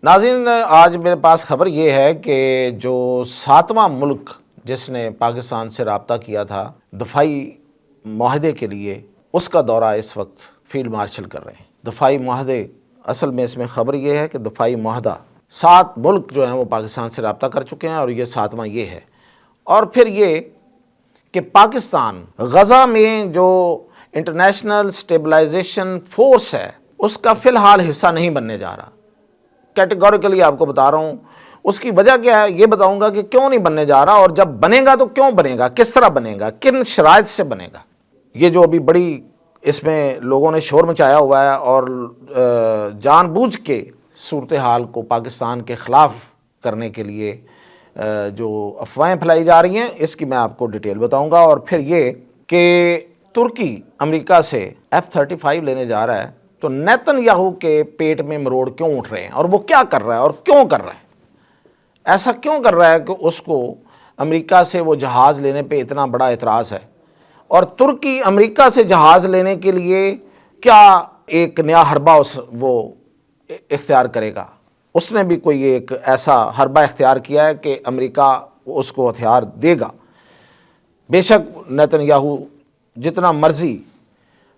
ناظرین، آج میرے پاس خبر یہ ہے کہ جو 7واں ملک جس نے پاکستان سے رابطہ کیا تھا دفاعی معاہدے کے لیے، اس کا دورہ اس وقت فیلڈ مارشل کر رہے ہیں۔ دفاعی معاہدے، اصل میں اس میں خبر یہ ہے کہ دفاعی معاہدہ 7 ملک جو ہیں وہ پاکستان سے رابطہ کر چکے ہیں، اور یہ 7واں یہ ہے۔ اور پھر یہ کہ پاکستان غزہ میں جو انٹرنیشنل سٹیبلائزیشن فورس ہے اس کا فی الحال حصہ نہیں بننے جا رہا۔ کیٹیگوریکلی آپ کو بتا رہا ہوں، اس کی وجہ کیا ہے یہ بتاؤں گا کہ کیوں نہیں بننے جا رہا، اور جب بنے گا تو کیوں بنے گا، کس طرح بنے گا، کن شرائط سے بنے گا۔ یہ جو ابھی بڑی اس میں لوگوں نے شور مچایا ہوا ہے اور جان بوجھ کے صورتحال کو پاکستان کے خلاف کرنے کے لیے جو افواہیں پھیلائی جا رہی ہیں، اس کی میں آپ کو ڈیٹیل بتاؤں گا۔ اور پھر یہ کہ ترکی امریکہ سے F-35 لینے جا رہا ہے، تو نیتن یاہو کے پیٹ میں مروڑ کیوں اٹھ رہے ہیں، اور وہ کیا کر رہا ہے اور کیوں کر رہا ہے، ایسا کیوں کر رہا ہے کہ اس کو امریکہ سے وہ جہاز لینے پہ اتنا بڑا اعتراض ہے، اور ترکی امریکہ سے جہاز لینے کے لیے کیا ایک نیا حربہ وہ اختیار کرے گا۔ اس نے بھی کوئی ایک ایسا حربہ اختیار کیا ہے کہ امریکہ اس کو ہتھیار دے گا۔ بے شک نیتن یاہو جتنا مرضی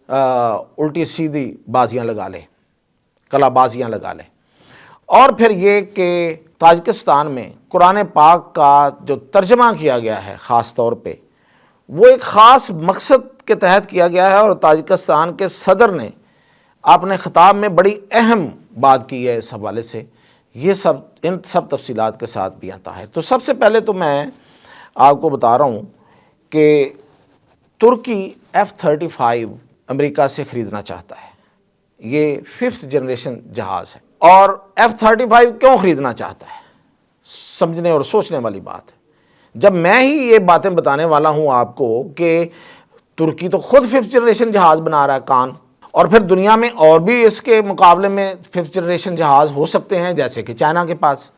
الٹی سیدھی بازیاں لگا لے، کلا بازیاں لگا لے۔ اور پھر یہ کہ تاجکستان میں قرآن پاک کا جو ترجمہ کیا گیا ہے خاص طور پہ، وہ ایک خاص مقصد کے تحت کیا گیا ہے، اور تاجکستان کے صدر نے اپنے خطاب میں بڑی اہم بات کی ہے اس حوالے سے۔ یہ سب ان سب تفصیلات کے ساتھ بھی آتا ہے۔ تو سب سے پہلے تو میں آپ کو بتا رہا ہوں کہ ترکی F-35 امریکہ سے خریدنا چاہتا ہے۔ یہ 5th جنریشن جہاز ہے، اور F-35 کیوں خریدنا چاہتا ہے، سمجھنے اور سوچنے والی بات ہے۔ جب میں ہی یہ باتیں بتانے والا ہوں آپ کو کہ ترکی تو خود 5th جنریشن جہاز بنا رہا ہے کان، اور پھر دنیا میں اور بھی اس کے مقابلے میں 5th جنریشن جہاز ہو سکتے ہیں جیسے کہ چائنا کے پاس،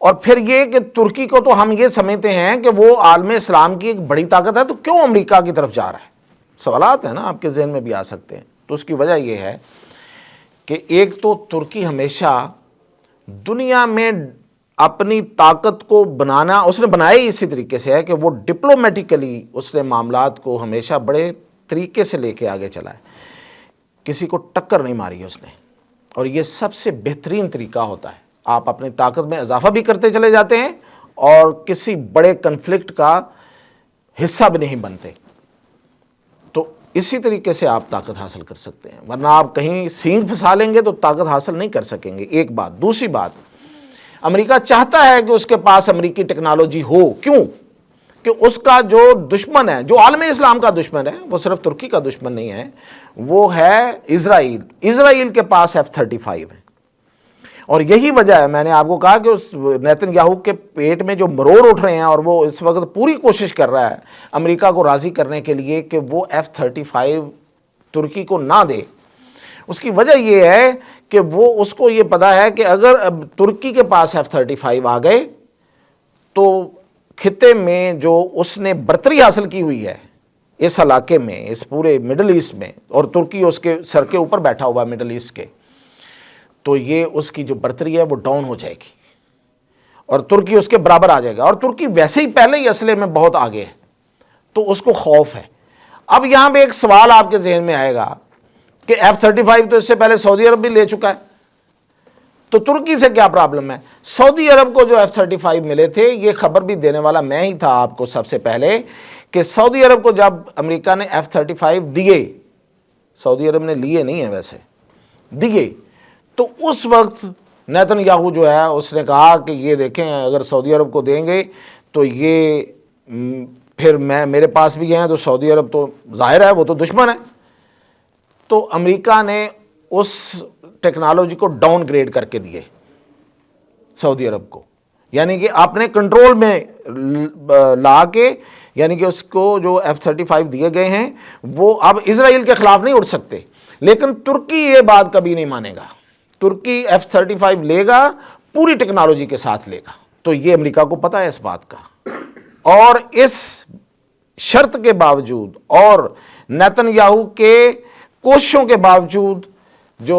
اور پھر یہ کہ ترکی کو تو ہم یہ سمجھتے ہیں کہ وہ عالم اسلام کی ایک بڑی طاقت ہے، تو کیوں امریکہ کی طرف جا رہا ہے۔ سوالات ہیں نا آپ کے ذہن میں بھی آ سکتے ہیں۔ تو اس کی وجہ یہ ہے کہ ایک تو ترکی ہمیشہ دنیا میں اپنی طاقت کو بنانا، اس نے بنایا ہی اسی طریقے سے ہے کہ وہ ڈپلومیٹیکلی اس نے معاملات کو ہمیشہ بڑے طریقے سے لے کے آگے چلا ہے، کسی کو ٹکر نہیں ماری اس نے، اور یہ سب سے بہترین طریقہ ہوتا ہے۔ آپ اپنی طاقت میں اضافہ بھی کرتے چلے جاتے ہیں اور کسی بڑے کنفلکٹ کا حصہ بھی نہیں بنتے، تو اسی طریقے سے آپ طاقت حاصل کر سکتے ہیں، ورنہ آپ کہیں سینگ پھنسا لیں گے تو طاقت حاصل نہیں کر سکیں گے۔ ایک بات۔ دوسری بات، امریکہ چاہتا ہے کہ اس کے پاس امریکی ٹیکنالوجی ہو۔ کیوں؟ کہ اس کا جو دشمن ہے، جو عالم اسلام کا دشمن ہے، وہ صرف ترکی کا دشمن نہیں ہے، وہ ہے اسرائیل۔ اسرائیل کے پاس F-35 ہے، اور یہی وجہ ہے، میں نے آپ کو کہا کہ اس نیتن یاہو کے پیٹ میں جو مروڑ اٹھ رہے ہیں، اور وہ اس وقت پوری کوشش کر رہا ہے امریکہ کو راضی کرنے کے لیے کہ وہ F-35 ترکی کو نہ دے۔ اس کی وجہ یہ ہے کہ وہ اس کو یہ پتا ہے کہ اگر اب ترکی کے پاس F-35 آ گئے تو خطے میں جو اس نے برتری حاصل کی ہوئی ہے اس علاقے میں، اس پورے مڈل ایسٹ میں، اور ترکی اس کے سر کے اوپر بیٹھا ہوا ہے مڈل ایسٹ کے، تو یہ اس کی جو برتری ہے وہ ڈاؤن ہو جائے گی، اور ترکی اس کے برابر آ جائے گا۔ اور ترکی ویسے ہی پہلے ہی اسلحے میں بہت آگے ہے، تو اس کو خوف ہے۔ اب یہاں پہ ایک سوال آپ کے ذہن میں آئے گا کہ F-35 تو اس سے پہلے سعودی عرب بھی لے چکا ہے، تو ترکی سے کیا پرابلم ہے؟ سعودی عرب کو جو F-35 ملے تھے، یہ خبر بھی دینے والا میں ہی تھا آپ کو سب سے پہلے، کہ سعودی عرب کو جب امریکہ نے F-35 دیے، سعودی عرب نے لیے نہیں ہیں ویسے، دیے، تو اس وقت نیتن یاہو جو ہے اس نے کہا کہ یہ دیکھیں اگر سعودی عرب کو دیں گے تو یہ پھر میرے پاس بھی ہیں، تو سعودی عرب تو ظاہر ہے وہ تو دشمن ہے۔ تو امریکہ نے اس ٹیکنالوجی کو ڈاؤن گریڈ کر کے دیے سعودی عرب کو، یعنی کہ اپنے کنٹرول میں لا کے، یعنی کہ اس کو جو F-35 دیے گئے ہیں وہ اب اسرائیل کے خلاف نہیں اٹھ سکتے۔ لیکن ترکی یہ بات کبھی نہیں مانے گا، ترکی F-35 لے گا، پوری ٹیکنالوجی کے ساتھ لے گا۔ تو یہ امریکہ کو پتہ ہے اس بات کا، اور اس شرط کے باوجود اور نیتن یاہو کے کوششوں کے باوجود جو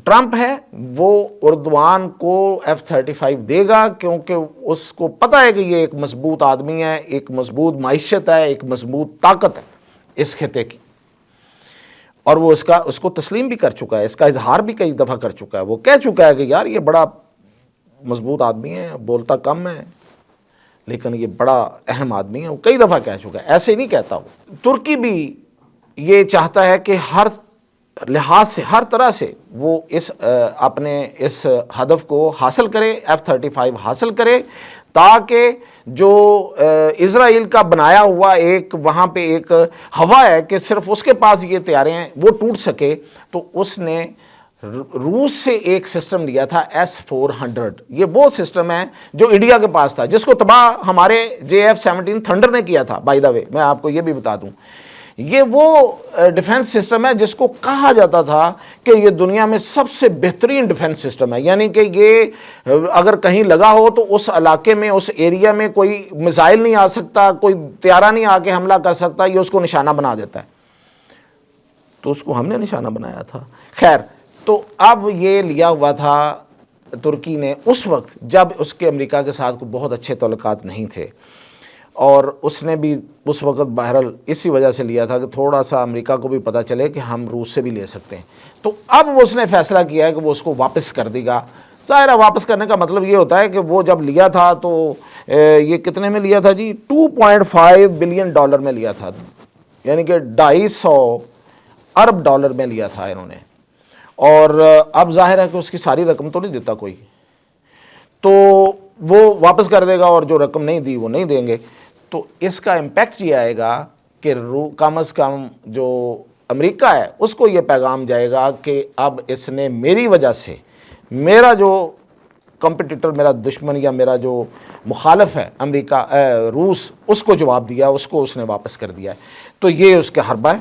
ٹرمپ ہے وہ اردوان کو F-35 دے گا، کیونکہ اس کو پتہ ہے کہ یہ ایک مضبوط آدمی ہے، ایک مضبوط معیشت ہے، ایک مضبوط طاقت ہے اس خطے کی، اور وہ اس کو تسلیم بھی کر چکا ہے، اس کا اظہار بھی کئی دفعہ کر چکا ہے، وہ کہہ چکا ہے کہ یار یہ بڑا مضبوط آدمی ہے، بولتا کم ہے لیکن یہ بڑا اہم آدمی ہے، وہ کئی دفعہ کہہ چکا ہے، ایسے نہیں کہتا وہ۔ ترکی بھی یہ چاہتا ہے کہ ہر لحاظ سے، ہر طرح سے وہ اپنے اس ہدف کو حاصل کرے، F-35 حاصل کرے، تاکہ جو اسرائیل کا بنایا ہوا ایک وہاں پہ ایک ہوا ہے کہ صرف اس کے پاس یہ طیارے ہیں، وہ ٹوٹ سکے۔ تو اس نے روس سے ایک سسٹم لیا تھا S-400، یہ وہ سسٹم ہے جو انڈیا کے پاس تھا، جس کو تباہ ہمارے JF-17 تھنڈر نے کیا تھا، بائی دا وے میں آپ کو یہ بھی بتا دوں۔ یہ وہ ڈیفنس سسٹم ہے جس کو کہا جاتا تھا کہ یہ دنیا میں سب سے بہترین ڈیفنس سسٹم ہے، یعنی کہ یہ اگر کہیں لگا ہو تو اس علاقے میں، اس ایریا میں کوئی میزائل نہیں آ سکتا، کوئی طیارہ نہیں آ کے حملہ کر سکتا، یہ اس کو نشانہ بنا دیتا ہے۔ تو اس کو ہم نے نشانہ بنایا تھا۔ خیر، تو اب یہ لیا ہوا تھا ترکی نے اس وقت جب اس کے امریکہ کے ساتھ کو بہت اچھے تعلقات نہیں تھے، اور اس نے بھی اس وقت بہرحال اسی وجہ سے لیا تھا کہ تھوڑا سا امریکہ کو بھی پتہ چلے کہ ہم روس سے بھی لے سکتے ہیں۔ تو اب اس نے فیصلہ کیا ہے کہ وہ اس کو واپس کر دے گا۔ ظاہر ہے واپس کرنے کا مطلب یہ ہوتا ہے کہ وہ جب لیا تھا تو یہ کتنے میں لیا تھا جی؟ $2.5 بلین میں لیا تھا، یعنی کہ 250 ارب ڈالر میں لیا تھا انہوں نے، اور اب ظاہر ہے کہ اس کی ساری رقم تو نہیں دیتا کوئی، تو وہ واپس کر دے گا، اور جو رقم نہیں دی وہ نہیں دیں گے۔ تو اس کا امپیکٹ یہ آئے گا کہ کم از کم جو امریکہ ہے اس کو یہ پیغام جائے گا کہ اب اس نے میری وجہ سے میرا جو کمپٹیٹر، میرا دشمن یا میرا جو مخالف ہے امریکہ، روس، اس کو جواب دیا، اس کو اس نے واپس کر دیا ہے۔ تو یہ اس کے حربہ ہے۔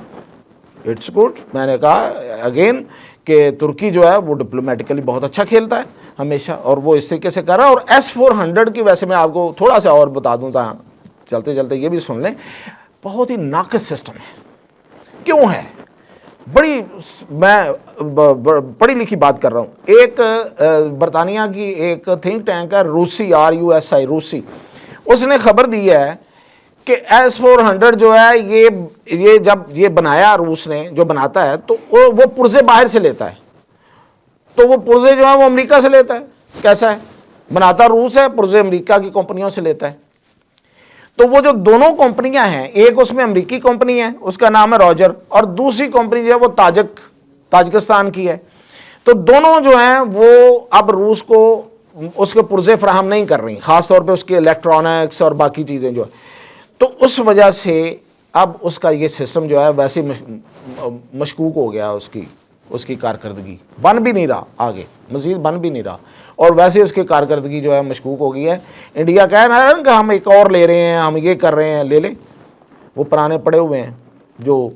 It's good. میں نے کہا اگین کہ ترکی جو ہے وہ ڈپلومیٹیکلی بہت اچھا کھیلتا ہے ہمیشہ، اور وہ اس طریقے سے کر رہا ہے۔ اور S-400 کی ویسے میں آپ کو تھوڑا سا اور بتا دوں، چلتے چلتے یہ بھی سن لیں، بہت ہی ناقص سسٹم ہے۔ کیوں ہے؟ میں پڑھی لکھی بات کر رہا ہوں۔ ایک برطانیہ کی ایک تھنک ٹینک ہے، روسی RUSI، روسی، اس نے خبر دی ہے کہ S-400 جو ہے یہ جب یہ بنایا روس نے، جو بناتا ہے تو وہ پرزے باہر سے لیتا ہے، تو وہ پرزے جو ہیں وہ امریکہ سے لیتا ہے۔ کیسا ہے؟ بناتا روس ہے، پرزے امریکہ کی کمپنیوں سے لیتا ہے۔ تو وہ جو دونوں کمپنیاں ہیں، ایک اس میں امریکی کمپنی ہے، اس کا نام ہے راجر، اور دوسری کمپنی جو ہے وہ تاجکستان کی ہے۔ تو دونوں جو ہیں وہ اب روس کو اس کے پرزے فراہم نہیں کر رہی، خاص طور پہ اس کے الیکٹرانکس اور باقی چیزیں جو ہے۔ تو اس وجہ سے اب اس کا یہ سسٹم جو ہے ویسے مشکوک ہو گیا، اس کی کارکردگی بن بھی نہیں رہا، آگے مزید بن بھی نہیں رہا، اور ویسے اس کی کارکردگی جو ہے مشکوک ہو گئی ہے۔ انڈیا کہہ رہا ہے کہ ہم ایک اور لے رہے ہیں، ہم یہ کر رہے ہیں، لے لیں، وہ پرانے پڑے ہوئے ہیں جو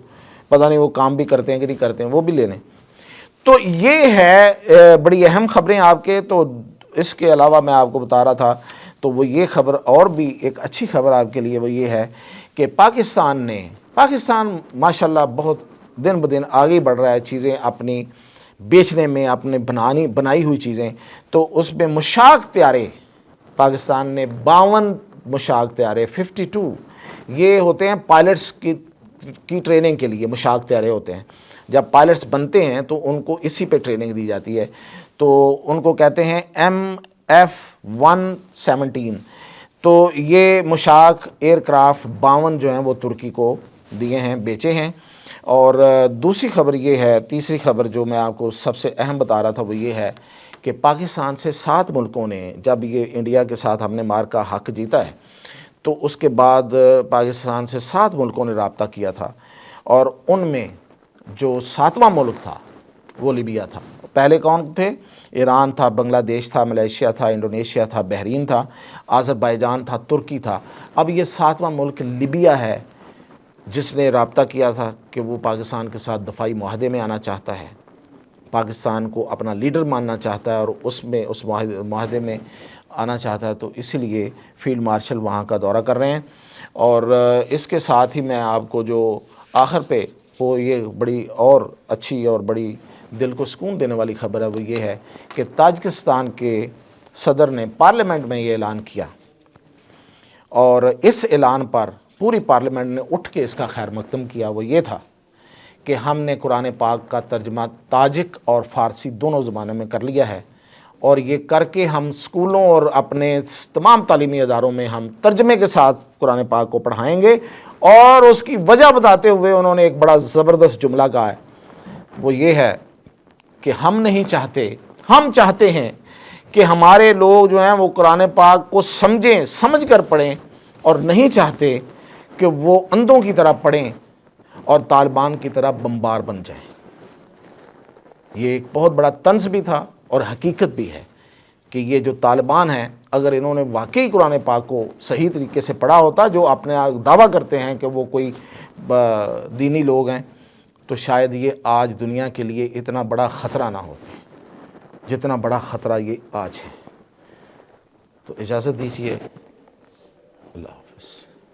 پتہ نہیں وہ کام بھی کرتے ہیں کہ نہیں کرتے ہیں، وہ بھی لے لیں۔ تو یہ ہے بڑی اہم خبریں آپ کے۔ تو اس کے علاوہ میں آپ کو بتا رہا تھا تو وہ یہ خبر، اور بھی ایک اچھی خبر آپ کے لیے وہ یہ ہے کہ پاکستان ماشاءاللہ بہت دن بدن آگے بڑھ رہا ہے چیزیں اپنی بیچنے میں، اپنے بنائی ہوئی چیزیں۔ تو اس میں مشاق طیارے، پاکستان نے 52 مشاق طیارے، 52 یہ ہوتے ہیں پائلٹس کی ٹریننگ کے لیے، مشاق طیارے ہوتے ہیں۔ جب پائلٹس بنتے ہیں تو ان کو اسی پہ ٹریننگ دی جاتی ہے، تو ان کو کہتے ہیں MF-117۔ تو یہ مشاق ایئر کرافٹ 52 جو ہیں وہ ترکی کو دیے ہیں، بیچے ہیں۔ اور دوسری خبر یہ ہے، تیسری خبر جو میں آپ کو سب سے اہم بتا رہا تھا وہ یہ ہے کہ پاکستان سے 7 ملکوں نے، جب یہ انڈیا کے ساتھ ہم نے مار کا حق جیتا ہے تو اس کے بعد پاکستان سے 7 ملکوں نے رابطہ کیا تھا، اور ان میں جو 7واں ملک تھا وہ لیبیا تھا۔ پہلے کون تھے؟ ایران تھا، بنگلہ دیش تھا، ملیشیا تھا، انڈونیشیا تھا، بحرین تھا، آذربائیجان تھا، ترکی تھا۔ اب یہ 7واں ملک لیبیا ہے جس نے رابطہ کیا تھا کہ وہ پاکستان کے ساتھ دفاعی معاہدے میں آنا چاہتا ہے، پاکستان کو اپنا لیڈر ماننا چاہتا ہے، اور اس معاہدے میں آنا چاہتا ہے۔ تو اسی لیے فیلڈ مارشل وہاں کا دورہ کر رہے ہیں۔ اور اس کے ساتھ ہی میں آپ کو جو آخر پہ وہ یہ بڑی اور اچھی اور بڑی دل کو سکون دینے والی خبر ہے وہ یہ ہے کہ تاجکستان کے صدر نے پارلیمنٹ میں یہ اعلان کیا، اور اس اعلان پر پوری پارلیمنٹ نے اٹھ کے اس کا خیر مقدم کیا۔ وہ یہ تھا کہ ہم نے قرآن پاک کا ترجمہ تاجک اور فارسی دونوں زبانوں میں کر لیا ہے، اور یہ کر کے ہم اسکولوں اور اپنے تمام تعلیمی اداروں میں ہم ترجمے کے ساتھ قرآن پاک کو پڑھائیں گے۔ اور اس کی وجہ بتاتے ہوئے انہوں نے ایک بڑا زبردست جملہ کہا ہے، وہ یہ ہے کہ ہم نہیں چاہتے، ہم چاہتے ہیں کہ ہمارے لوگ جو ہیں وہ قرآن پاک کو سمجھیں، سمجھ کر پڑھیں، اور نہیں چاہتے کہ وہ اندھوں کی طرح پڑھیں اور طالبان کی طرح بمبار بن جائیں۔ یہ ایک بہت بڑا طنز بھی تھا اور حقیقت بھی ہے کہ یہ جو طالبان ہیں، اگر انہوں نے واقعی قرآن پاک کو صحیح طریقے سے پڑھا ہوتا، جو اپنے دعویٰ کرتے ہیں کہ وہ کوئی دینی لوگ ہیں، تو شاید یہ آج دنیا کے لیے اتنا بڑا خطرہ نہ ہوتی جتنا بڑا خطرہ یہ آج ہے۔ تو اجازت دیجیے، اللہ حافظ۔